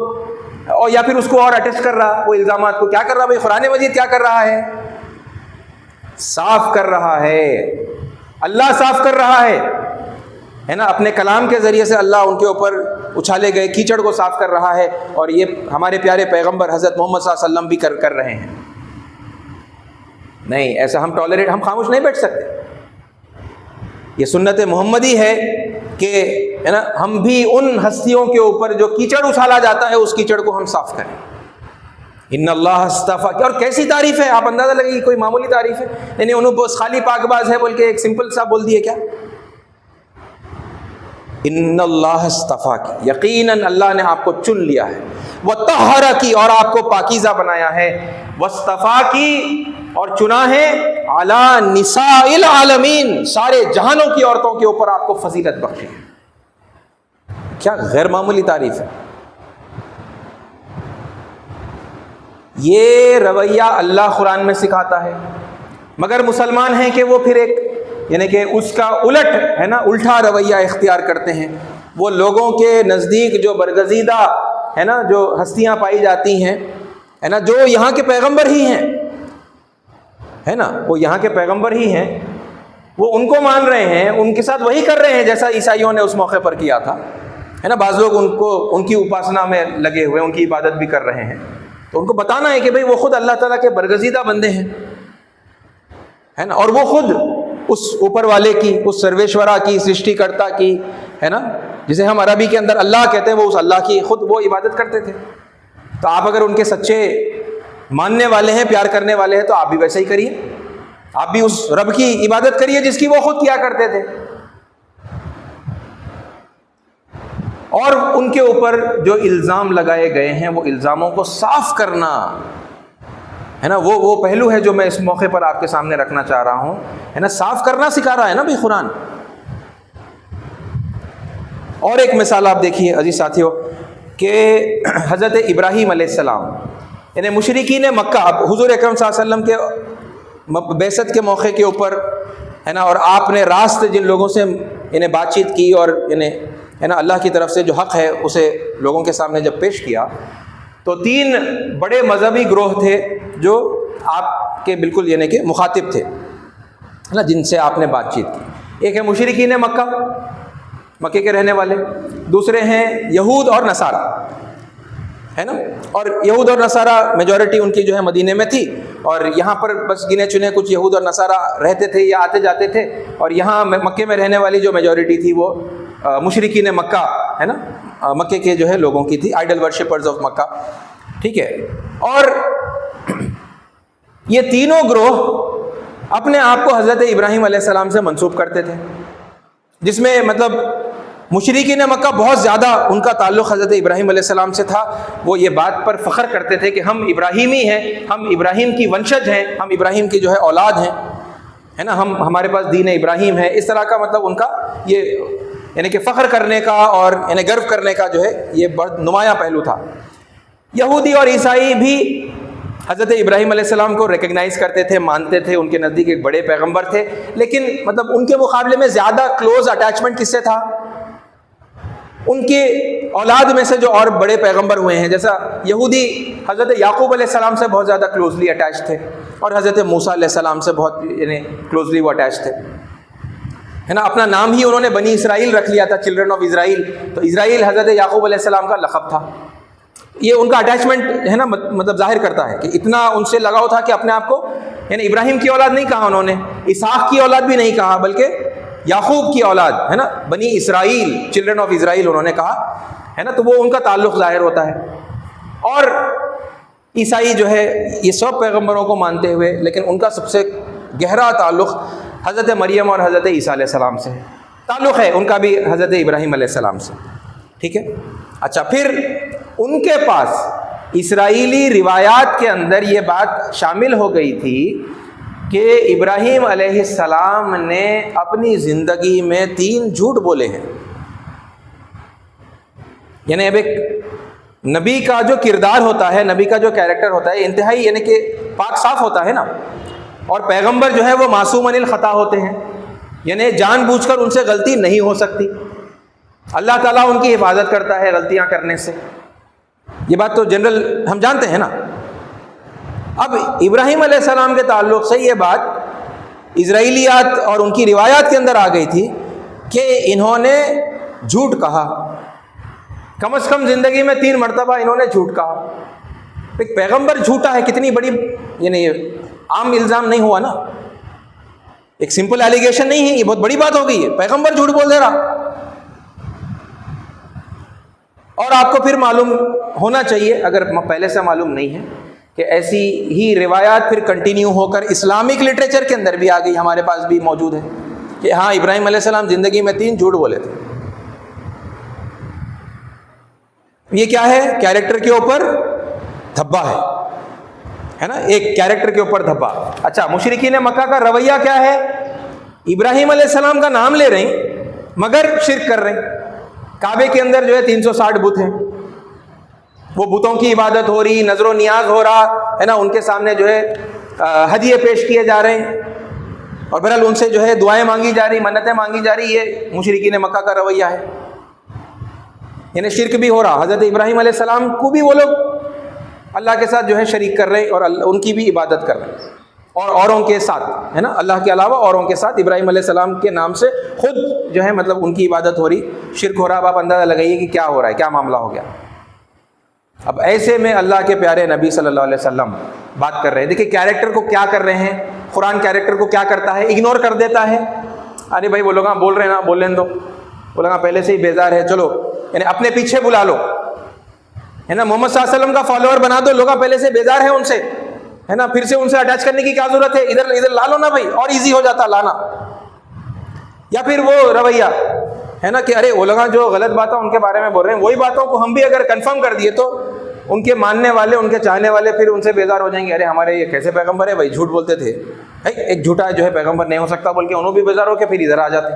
A: اور یا پھر اس کو اور اٹیچ کر رہا، وہ الزامات کو کیا کر رہا؟ بھائی قرآن مجید کیا کر رہا ہے؟ صاف کر رہا ہے، اللہ صاف کر رہا ہے نا، اپنے کلام کے ذریعے سے اللہ ان کے اوپر اچھالے گئے کیچڑ کو صاف کر رہا ہے، اور یہ ہمارے پیارے پیغمبر حضرت محمد صلی اللہ علیہ وسلم بھی کر رہے ہیں۔ نہیں، ایسا ہم خاموش نہیں بیٹھ سکتے۔ یہ سنت محمدی ہے کہ ہے نا، ہم بھی ان ہستیوں کے اوپر جو کیچڑ اچھالا جاتا ہے اس کیچڑ کو ہم صاف کریں۔ ان اللہ اصطفیٰ، اور کیسی تعریف ہے، آپ اندازہ لگے، کوئی معمولی تعریف ہے؟ یعنی انہوں بس خالی پاک باز ہے بول کے ایک سمپل سا بول دیے کیا؟ ان اللہ اصطفیٰ کی، یقیناً اللہ نے آپ کو چن لیا ہے، وطہر کی، اور آپ کو پاکیزہ بنایا ہے، واصطفیٰ کی، اور چنا ہے، علی نساء العالمین، سارے جہانوں کی عورتوں کے اوپر آپ کو فضیلت بخشی ہے۔ کیا غیر معمولی تعریف ہے! یہ رویہ اللہ قرآن میں سکھاتا ہے، مگر مسلمان ہیں کہ وہ پھر ایک یعنی کہ اس کا الٹ ہے نا، الٹا رویہ اختیار کرتے ہیں۔ وہ لوگوں کے نزدیک جو برگزیدہ ہے نا، جو ہستیاں پائی جاتی ہیں ہے نا، جو یہاں کے پیغمبر ہی ہیں ہے نا، وہ یہاں کے پیغمبر ہی ہیں، وہ ان کو مان رہے ہیں، ان کے ساتھ وہی کر رہے ہیں جیسا عیسائیوں نے اس موقع پر کیا تھا، ہے نا۔ بعض لوگ ان کی اپاسنا میں لگے ہوئے، ان کی عبادت بھی کر رہے ہیں، تو ان کو بتانا ہے کہ بھئی وہ خود اللہ تعالیٰ کے برگزیدہ بندے ہیں، ہے نا، اور وہ خود اس اوپر والے کی، اس سرویشورا کی، سرشٹی کرتا کی، ہے نا، جسے ہم عربی کے اندر اللہ کہتے ہیں، وہ اس اللہ کی خود وہ عبادت کرتے تھے۔ تو آپ اگر ان کے سچے ماننے والے ہیں، پیار کرنے والے ہیں، تو آپ بھی ویسے ہی کریے، آپ بھی اس رب کی عبادت کریے جس کی وہ خود کیا کرتے تھے۔ اور ان کے اوپر جو الزام لگائے گئے ہیں، وہ الزاموں کو صاف کرنا ہے نا، وہ پہلو ہے جو میں اس موقع پر آپ کے سامنے رکھنا چاہ رہا ہوں، ہے نا۔ صاف کرنا سکھا رہا ہے نا بھی قرآن۔ اور ایک مثال آپ دیکھیے عزیز ساتھیو، کہ حضرت ابراہیم علیہ السلام، یعنی مشرکین مکہ، حضور اکرم صلی اللہ علیہ وسلم کے بعثت کے موقع کے اوپر ہے نا، اور آپ نے راست جن لوگوں سے انہیں بات چیت کی، اور انہیں ہے نا اللہ کی طرف سے جو حق ہے اسے لوگوں کے سامنے جب پیش کیا، تو 3 بڑے مذہبی گروہ تھے جو آپ کے بالکل یعنی کہ مخاطب تھے نا، جن سے آپ نے بات چیت کی۔ ایک ہے مشرکین مکہ، مکے کے رہنے والے، دوسرے ہیں یہود اور نصارہ، ہے نا، اور یہود اور نصارہ میجورٹی ان کی جو ہے مدینے میں تھی، اور یہاں پر بس گنے چنے کچھ یہود اور نصارہ رہتے تھے یا آتے جاتے تھے، اور یہاں مکے میں رہنے والی جو میجورٹی تھی وہ مشرکین مکہ ہے نا، مکے کے جو ہے لوگوں کی تھی، آئیڈل ورشپرز آف مکہ، ٹھیک ہے۔ اور یہ تینوں گروہ اپنے آپ کو حضرت ابراہیم علیہ السلام سے منسوب کرتے تھے، جس میں مطلب مشرکین مکہ بہت زیادہ ان کا تعلق حضرت ابراہیم علیہ السلام سے تھا، وہ یہ بات پر فخر کرتے تھے کہ ہم ابراہیمی ہیں، ہم ابراہیم کی ونشج ہیں، ہم ابراہیم کی جو ہے اولاد ہیں، ہے نا، ہمارے پاس دین ابراہیم ہے۔ اس طرح کا مطلب ان کا یہ یعنی کہ فخر کرنے کا اور یعنی گرو کرنے کا جو ہے یہ بڑا نمایاں پہلو تھا۔ یہودی اور عیسائی بھی حضرت ابراہیم علیہ السلام کو ریکگنائز کرتے تھے، مانتے تھے، ان کے نزدیک ایک بڑے پیغمبر تھے، لیکن مطلب ان کے مقابلے میں زیادہ کلوز اٹیچمنٹ کس سے تھا؟ ان کے اولاد میں سے جو اور بڑے پیغمبر ہوئے ہیں، جیسا یہودی حضرت یعقوب علیہ السلام سے بہت زیادہ کلوزلی اٹیچ تھے، اور حضرت موسیٰ علیہ السلام سے بہت یعنی کلوزلی وہ اٹیچ تھے، ہے نا۔ اپنا نام ہی انہوں نے بنی اسرائیل رکھ لیا تھا، چلڈرن آف اسرائیل، تو اسرائیل حضرت یعقوب علیہ السلام کا لقب تھا۔ یہ ان کا اٹیچمنٹ ہے نا، مطلب ظاہر کرتا ہے کہ اتنا ان سے لگاؤ تھا کہ اپنے آپ کو یعنی ابراہیم کی اولاد نہیں کہا انہوں نے، اسحاق کی اولاد بھی نہیں کہا، بلکہ یعقوب کی اولاد ہے نا، بنی اسرائیل، چلڈرن آف اسرائیل انہوں نے کہا، ہے نا۔ تو وہ ان کا تعلق ظاہر ہوتا ہے۔ اور عیسائی جو ہے یہ سب پیغمبروں کو مانتے ہوئے، لیکن ان کا سب سے گہرا تعلق حضرت مریم اور حضرت عیسیٰ علیہ السلام سے تعلق ہے، ان کا بھی حضرت ابراہیم علیہ السلام سے، ٹھیک ہے۔ اچھا، پھر ان کے پاس اسرائیلی روایات کے اندر یہ بات شامل ہو گئی تھی کہ ابراہیم علیہ السلام نے اپنی زندگی میں 3 جھوٹ بولے ہیں۔ یعنی اب ایک نبی کا جو کردار ہوتا ہے، نبی کا جو کیریکٹر ہوتا ہے، انتہائی یعنی کہ پاک صاف ہوتا ہے نا، اور پیغمبر جو ہے وہ معصوم عن الخطا ہوتے ہیں، یعنی جان بوجھ کر ان سے غلطی نہیں ہو سکتی، اللہ تعالیٰ ان کی حفاظت کرتا ہے غلطیاں کرنے سے، یہ بات تو جنرل ہم جانتے ہیں نا۔ اب ابراہیم علیہ السلام کے تعلق سے یہ بات اسرائیلیات اور ان کی روایات کے اندر آ گئی تھی کہ انہوں نے جھوٹ کہا، کم از کم زندگی میں 3 مرتبہ انہوں نے جھوٹ کہا۔ ایک پیغمبر جھوٹا ہے، کتنی بڑی یعنی عام الزام نہیں ہوا نا، ایک سمپل ایلیگیشن نہیں ہے، یہ بہت بڑی بات ہو گئی ہے، پیغمبر جھوٹ بول دے رہا۔ اور آپ کو پھر معلوم ہونا چاہیے، اگر پہلے سے معلوم نہیں ہے، کہ ایسی ہی روایات پھر کنٹینیو ہو کر اسلامک لٹریچر کے اندر بھی آ گئی، ہمارے پاس بھی موجود ہے کہ ہاں ابراہیم علیہ السلام زندگی میں 3 جھوٹ بولے تھے۔ یہ کیا ہے؟ کیریکٹر کے اوپر دھبا ہے نا، ایک کیریکٹر کے اوپر دھبا۔ اچھا، مشرکین مکہ کا رویہ کیا ہے؟ ابراہیم علیہ السلام کا نام لے رہے ہیں مگر شرک کر رہے ہیں۔ کعبے کے اندر جو ہے 360 بت ہیں، وہ بتوں کی عبادت ہو رہی، نظر و نیاز ہو رہا ہے نا، ان کے سامنے جو ہے ہدیے پیش کیے جا رہے ہیں، اور بہرحال ان سے جو ہے دعائیں مانگی جا رہی، منتیں مانگی جا رہی۔ یہ مشرکین مکہ کا رویہ ہے، یعنی شرک بھی ہو رہا، حضرت ابراہیم علیہ السلام کو بھی وہ لوگ اللہ کے ساتھ جو ہے شریک کر رہے ہیں، اور ان کی بھی عبادت کر رہے ہیں، اور اوروں کے ساتھ ہے نا، اللہ کے علاوہ اوروں کے ساتھ ابراہیم علیہ السلام کے نام سے خود جو ہے مطلب ان کی عبادت ہو رہی، شرک ہو رہا۔ اب آپ اندازہ لگائیے کہ کیا ہو رہا ہے، کیا معاملہ ہو گیا۔ اب ایسے میں اللہ کے پیارے نبی صلی اللہ علیہ وسلم بات کر رہے ہیں، دیکھیں کیریکٹر کو کیا کر رہے ہیں، قرآن کیریکٹر کو کیا کرتا ہے، اگنور کر دیتا ہے۔ ارے بھائی وہ لوگ بول رہے ہیں نا، بولنے دو، وہ لوگ پہلے سے ہی بیزار ہے، چلو یعنی اپنے پیچھے بلا لو، ہے نا، محمد صلی اللہ علیہ وسلم کا فالوور بنا دو، لوگ پہلے سے بیزار ہیں ان سے، ہے نا، پھر سے ان سے اٹیچ کرنے کی کیا ضرورت ہے، ادھر لا لو نا بھائی، اور ایزی ہو جاتا لانا۔ یا پھر وہ رویہ ہے نا کہ ارے وہ لوگ جو غلط باتیں ان کے بارے میں بول رہے ہیں، وہی باتوں کو ہم بھی اگر کنفرم کر دیے تو ان کے ماننے والے، ان کے چاہنے والے پھر ان سے بیزار ہو جائیں گے، ارے ہمارے یہ کیسے پیغمبر ہے بھائی، جھوٹ بولتے تھے، ایک جھوٹا جو ہے پیغمبر نہیں ہو سکتا بول کے انہوں بھی بیزار ہو کے پھر ادھر آ جاتے۔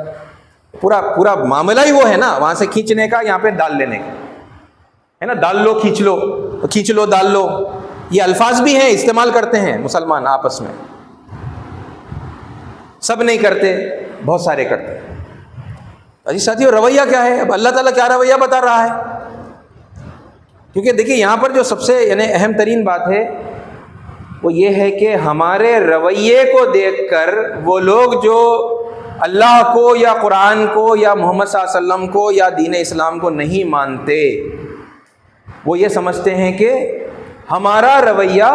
A: پورا معاملہ ہی وہ ہے نا، وہاں سے کھینچنے کا، یہاں پہ ڈال لینے کا ہے نا، ڈال لو کھینچ لو، کھینچ لو ڈال لو، یہ الفاظ بھی ہیں، استعمال کرتے ہیں مسلمان آپس میں، سب نہیں کرتے، بہت سارے کرتے ہیں۔ اجی ساتھیو، رویہ کیا ہے؟ اب اللہ تعالیٰ کیا رویہ بتا رہا ہے؟ کیونکہ دیکھیے یہاں پر جو سب سے یعنی اہم ترین بات ہے وہ یہ ہے کہ ہمارے رویے کو دیکھ کر وہ لوگ جو اللہ کو یا قرآن کو یا محمد صلی اللہ علیہ وسلم کو یا دین اسلام کو نہیں مانتے، وہ یہ سمجھتے ہیں کہ ہمارا رویہ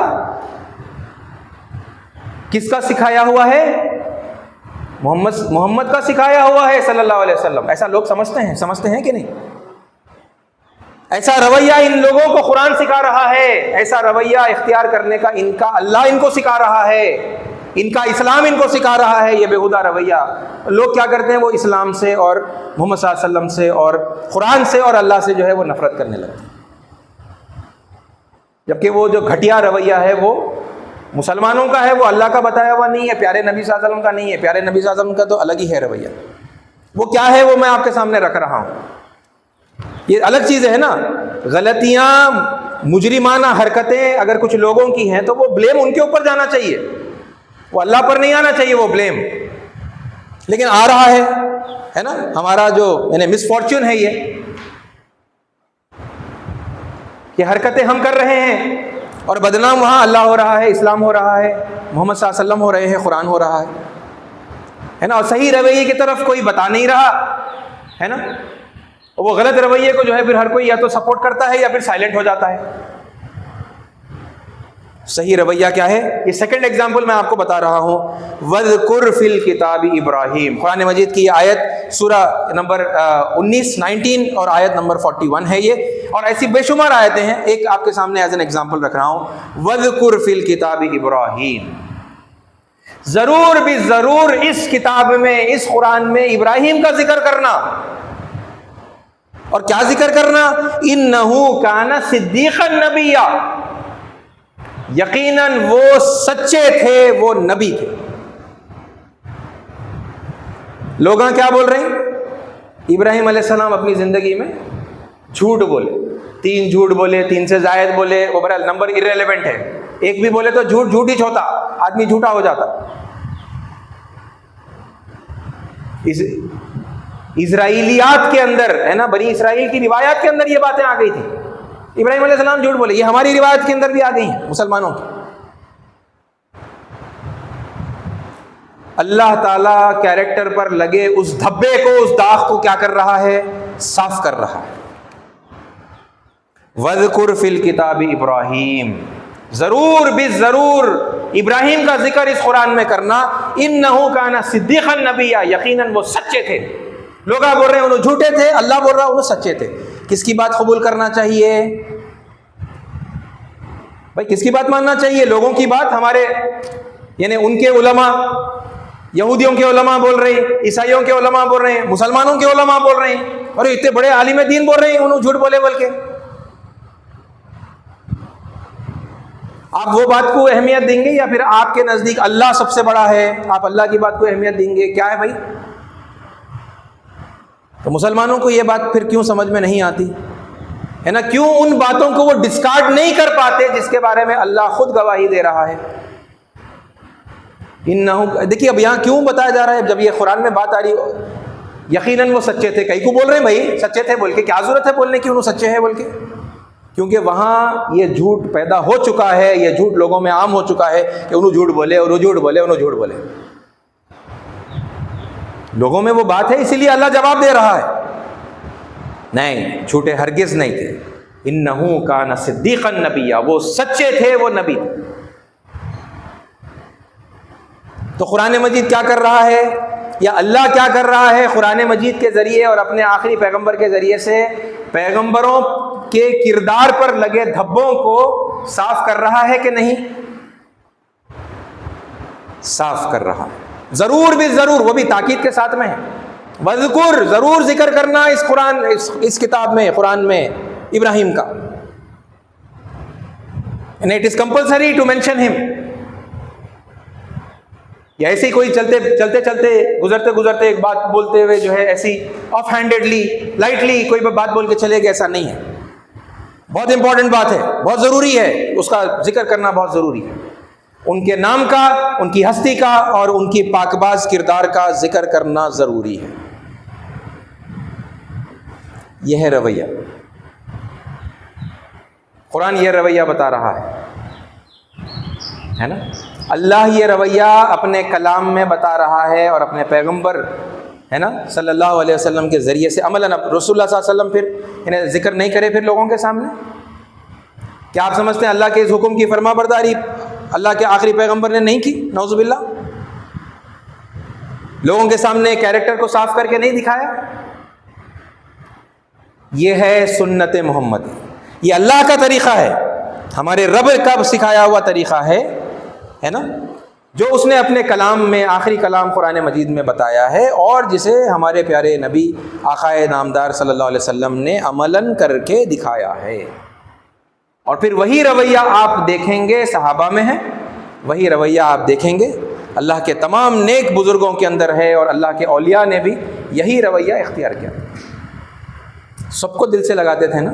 A: کس کا سکھایا ہوا ہے؟ محمد کا سکھایا ہوا ہے صلی اللہ علیہ وسلم۔ ایسا لوگ سمجھتے ہیں کہ نہیں؟ ایسا رویہ ان لوگوں کو قرآن سکھا رہا ہے، ایسا رویہ اختیار کرنے کا ان کا اللہ ان کو سکھا رہا ہے، ان کا اسلام ان کو سکھا رہا ہے۔ یہ بےہودہ رویہ لوگ کیا کرتے ہیں، وہ اسلام سے اور محمد صلی اللہ علیہ وسلم سے اور قرآن سے اور اللہ سے جو ہے وہ نفرت کرنے لگتے ہیں، جبکہ وہ جو گھٹیا رویہ ہے وہ مسلمانوں کا ہے، وہ اللہ کا بتایا ہوا نہیں ہے، پیارے نبی صلی اللہ علیہ وسلم کا نہیں ہے۔ پیارے نبی صلی اللہ علیہ وسلم کا تو الگ ہی ہے رویہ، وہ کیا ہے وہ میں آپ کے سامنے رکھ رہا ہوں۔ یہ الگ چیز ہے نا، غلطیاں مجرمانہ حرکتیں اگر کچھ لوگوں کی ہیں تو وہ بلیم ان کے اوپر جانا چاہیے، وہ اللہ پر نہیں آنا چاہیے وہ بلیم، لیکن آ رہا ہے نا، ہمارا جو یعنی مس فارچون ہے یہ کہ حرکتیں ہم کر رہے ہیں اور بدنام وہاں اللہ ہو رہا ہے، اسلام ہو رہا ہے، محمد صلی اللہ علیہ وسلم ہو رہے ہیں، قرآن ہو رہا ہے نا، اور صحیح رویے کی طرف کوئی بتا نہیں رہا ہے نا، وہ غلط رویے کو جو ہے پھر ہر کوئی یا تو سپورٹ کرتا ہے یا پھر سائلنٹ ہو جاتا ہے۔ صحیح رویہ کیا ہے؟ یہ سیکنڈ ایگزامپل میں آپ کو بتا رہا ہوں. وَاذْكُرْ فِي الْكِتَابِ ابراہیم، قرآن مجید کی یہ آیت سورہ نمبر 19 اور آیت نمبر 41 ہے یہ، اور ایسی بے شمار آیتیں ہیں. ایک آپ کے سامنے ایز این ایگزامپل رکھ رہا ہوں. وَاذْكُرْ فِي الْكِتَابِ ابراہیم، ضرور بھی ضرور اس کتاب میں، اس قرآن میں ابراہیم کا ذکر کرنا. اور کیا ذکر کرنا؟ اِنَّهُ كَانَ صِدِّيقًا نَبِيًّا، یقیناً وہ سچے تھے، وہ نبی تھے. لوگ کیا بول رہے ہیں؟ ابراہیم علیہ السلام اپنی زندگی میں جھوٹ بولے، 3 جھوٹ بولے، 3 سے زائد بولے، وہ بڑا نمبر irrelevant ہے. ایک بھی بولے تو جھوٹ جھوٹ ہی ہوتا، آدمی جھوٹا ہو جاتا. اسرائیلیات کے اندر ہے نا، بنی اسرائیل کی روایات کے اندر یہ باتیں آ گئی تھی. ابراہیم علیہ السلام جھوٹ بولے، یہ ہماری روایت کے اندر بھی آ گئی ہیں مسلمانوں کی. اللہ تعالیٰ کیریکٹر پر لگے اس دھبے کو، اس داغ کو کیا کر رہا ہے؟ صاف کر رہا ہے. وَاذْكُرْ فِي الْكِتَابِ ابراہیم، ضرور بھی ضرور ابراہیم کا ذکر اس قرآن میں کرنا. اِنَّهُ كَانَ صِدِّيقًا نَبِيًّا، یقیناً وہ سچے تھے. لوگ بول رہے ہیں انہوں جھوٹے تھے، اللہ بول رہا انہوں سچے تھے. کس کی بات قبول کرنا چاہیے بھائی؟ کس کی بات ماننا چاہیے؟ لوگوں کی بات؟ ہمارے یعنی ان کے علماء، یہودیوں کے علماء بول رہے ہیں، عیسائیوں کے علماء بول رہے ہیں، مسلمانوں کے علماء بول رہے ہیں، اور اتنے بڑے عالم دین بول رہے ہیں انہوں جھوٹ بولے بول کے. آپ وہ بات کو اہمیت دیں گے یا پھر آپ کے نزدیک اللہ سب سے بڑا ہے، آپ اللہ کی بات کو اہمیت دیں گے؟ کیا ہے بھائی؟ تو مسلمانوں کو یہ بات پھر کیوں سمجھ میں نہیں آتی ہے نا؟ کیوں ان باتوں کو وہ ڈسکارڈ نہیں کر پاتے جس کے بارے میں اللہ خود گواہی دے رہا ہے؟ دیکھیے اب یہاں کیوں بتایا جا رہا ہے؟ جب یہ قرآن میں بات آ رہی ہو، یقیناً وہ سچے تھے. کئی کو بول رہے ہیں بھائی سچے تھے بول کے، کیا ضرورت ہے بولنے کی انہوں سچے ہیں بول کے؟ کیونکہ وہاں یہ جھوٹ پیدا ہو چکا ہے، یہ جھوٹ لوگوں میں عام ہو چکا ہے کہ انہوں جھوٹ بولے، انہوں جھوٹ بولے، انہوں جھوٹ بولے. لوگوں میں وہ بات ہے، اسی لیے اللہ جواب دے رہا ہے. نہیں، جھوٹے ہرگز نہیں تھے. اِنَّهُ كَانَ صِدِّيقًا نَبِيًّا، وہ سچے تھے، وہ نبی تھے. تو قرآن مجید کیا کر رہا ہے، یا اللہ کیا کر رہا ہے قرآن مجید کے ذریعے اور اپنے آخری پیغمبر کے ذریعے سے؟ پیغمبروں کے کردار پر لگے دھبوں کو صاف کر رہا ہے کہ نہیں؟ صاف کر رہا ہے. ضرور بھی ضرور، وہ بھی تاکید کے ساتھ میں ہے. وذکر، ضرور ذکر کرنا اس قرآن، اس کتاب میں، قرآن میں ابراہیم کا. And it is compulsory to mention him. یا ایسے ہی کوئی چلتے گزرتے ایک بات بولتے ہوئے جو ہے ایسی آف ہینڈیڈلی لائٹلی کوئی بات بول کے چلے گا، ایسا نہیں ہے. بہت امپورٹنٹ بات ہے، بہت ضروری ہے، اس کا ذکر کرنا بہت ضروری ہے. ان کے نام کا، ان کی ہستی کا اور ان کی پاکباز کردار کا ذکر کرنا ضروری ہے. یہ ہے رویہ. قرآن یہ رویہ بتا رہا ہے نا؟ اللہ یہ رویہ اپنے کلام میں بتا رہا ہے اور اپنے پیغمبر ہے نا صلی اللہ علیہ وسلم کے ذریعے سے عملاً. رسول اللہ صلی اللہ علیہ وسلم پھر انہیں ذکر نہیں کرے پھر لوگوں کے سامنے؟ کیا آپ سمجھتے ہیں اللہ کے اس حکم کی فرما برداری اللہ کے آخری پیغمبر نے نہیں کی؟ نعوذ باللہ. لوگوں کے سامنے کیریکٹر کو صاف کر کے نہیں دکھایا؟ یہ ہے سنت محمد، یہ اللہ کا طریقہ ہے، ہمارے رب کا سکھایا ہوا طریقہ ہے نا، جو اس نے اپنے کلام میں، آخری کلام قرآن مجید میں بتایا ہے، اور جسے ہمارے پیارے نبی آقائے نامدار صلی اللہ علیہ وسلم نے عملاً کر کے دکھایا ہے. اور پھر وہی رویہ آپ دیکھیں گے صحابہ میں ہے، وہی رویہ آپ دیکھیں گے اللہ کے تمام نیک بزرگوں کے اندر ہے، اور اللہ کے اولیاء نے بھی یہی رویہ اختیار کیا. سب کو دل سے لگاتے تھے نا،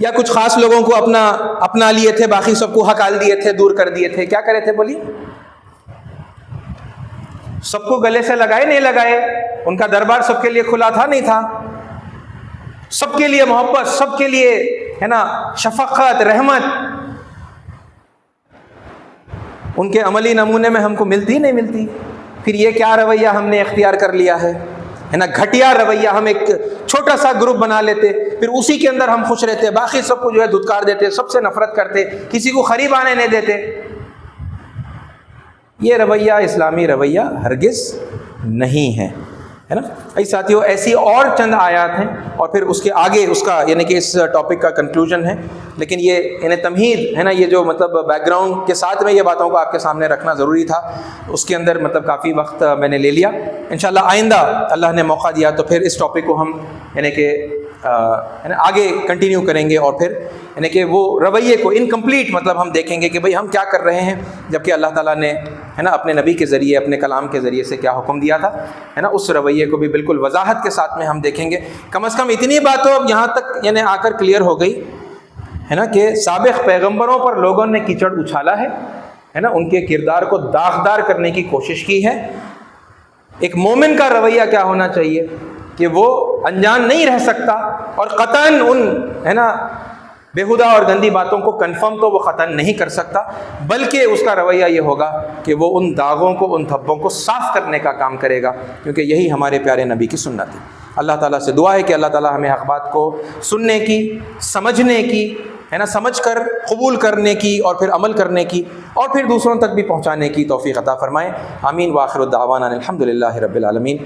A: یا کچھ خاص لوگوں کو اپنا لیے تھے، باقی سب کو ہکال دیے تھے، دور کر دیے تھے؟ کیا کرے تھے بولیے؟ سب کو گلے سے لگائے نہیں لگائے؟ ان کا دربار سب کے لیے کھلا تھا نہیں تھا؟ سب کے لیے محبت، سب کے لیے ہے نا شفقت، رحمت، ان کے عملی نمونے میں ہم کو ملتی نہیں ملتی؟ پھر یہ کیا رویہ ہم نے اختیار کر لیا ہے نا؟ گھٹیا رویہ. ہم ایک چھوٹا سا گروپ بنا لیتے پھر اسی کے اندر ہم خوش رہتے، باقی سب کو جو ہے دھتکار دیتے، سب سے نفرت کرتے، کسی کو قریب آنے نہیں دیتے. یہ رویہ اسلامی رویہ ہرگز نہیں ہے نا. ساتھیو ایسی اور چند آیات ہیں اور پھر اس کے آگے اس کا یعنی کہ اس ٹاپک کا کنکلوژن ہے، لیکن یہ یعنی تمہید ہے نا، یہ جو مطلب بیک گراؤنڈ کے ساتھ میں یہ باتوں کو آپ کے سامنے رکھنا ضروری تھا. اس کے اندر مطلب کافی وقت میں نے لے لیا. انشاءاللہ آئندہ اللہ نے موقع دیا تو پھر اس ٹاپک کو ہم یعنی کہ آگے کنٹینیو کریں گے، اور پھر یعنی کہ وہ رویے کو انکمپلیٹ مطلب ہم دیکھیں گے کہ بھئی ہم کیا کر رہے ہیں، جبکہ اللہ تعالیٰ نے ہے نا اپنے نبی کے ذریعے اپنے کلام کے ذریعے سے کیا حکم دیا تھا ہے نا. اس رویے کو بھی بالکل وضاحت کے ساتھ میں ہم دیکھیں گے. کم از کم اتنی بات تو اب یہاں تک یعنی آ کر کلیئر ہو گئی ہے نا کہ سابق پیغمبروں پر لوگوں نے کیچڑ اچھالا ہے نا، ان کے کردار کو داغدار کرنے کی کوشش کی ہے. ایک مومن کا رویہ کیا ہونا چاہیے کہ وہ انجان نہیں رہ سکتا، اور قطعاً ان ہے نا بےہودہ اور گندی باتوں کو کنفرم تو وہ قطعاً نہیں کر سکتا، بلکہ اس کا رویہ یہ ہوگا کہ وہ ان داغوں کو، ان دھبوں کو صاف کرنے کا کام کرے گا، کیونکہ یہی ہمارے پیارے نبی کی سنت ہے. اللہ تعالیٰ سے دعا ہے کہ اللہ تعالیٰ ہمیں حق بات کو سننے کی، سمجھنے کی ہے نا، سمجھ کر قبول کرنے کی اور پھر عمل کرنے کی اور پھر دوسروں تک بھی پہنچانے کی توفیق عطا فرمائے. آمین. وآخر الدعوانا الحمد للہ رب العالمین.